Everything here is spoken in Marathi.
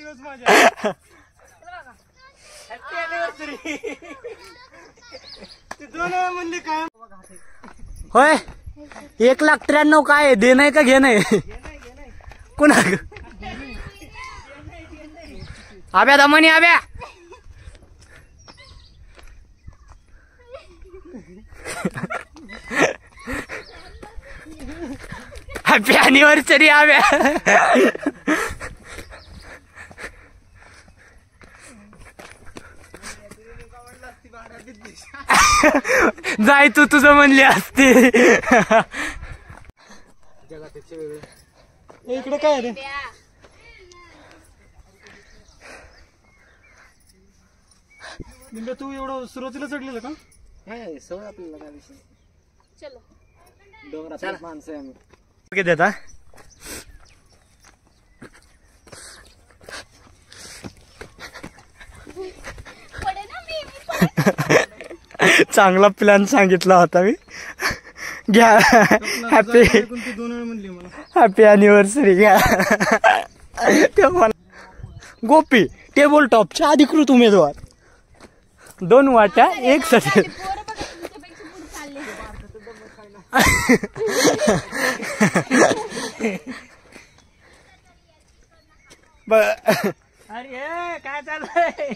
वाढदिवस माझ्या. Happy anniversary. ते दोन म्हणले काय होय 1,93,000 काय दे नाही का घे नाही कुणा आब्या दमनी आब्या. Happy anniversary Aabya. जाय तू तुझं म्हणली असते. इकडे काय रे निंबे तू एवढं सुरुवातीला चढलेलं का? नाही सवय आपल्याला काय विषय. चलो डोंगरात माणसं आहे आम्ही. देता चांगला प्लॅन सांगितला होता मी. घ्या हॅपी हॅपी अॅनिव्हर्सरी घ्या. तेव्हा गोपी टेबल टॉपच्या अधिकृत उमेदवार 2 वाट्या 1 सटे. अरे काय चाललंय.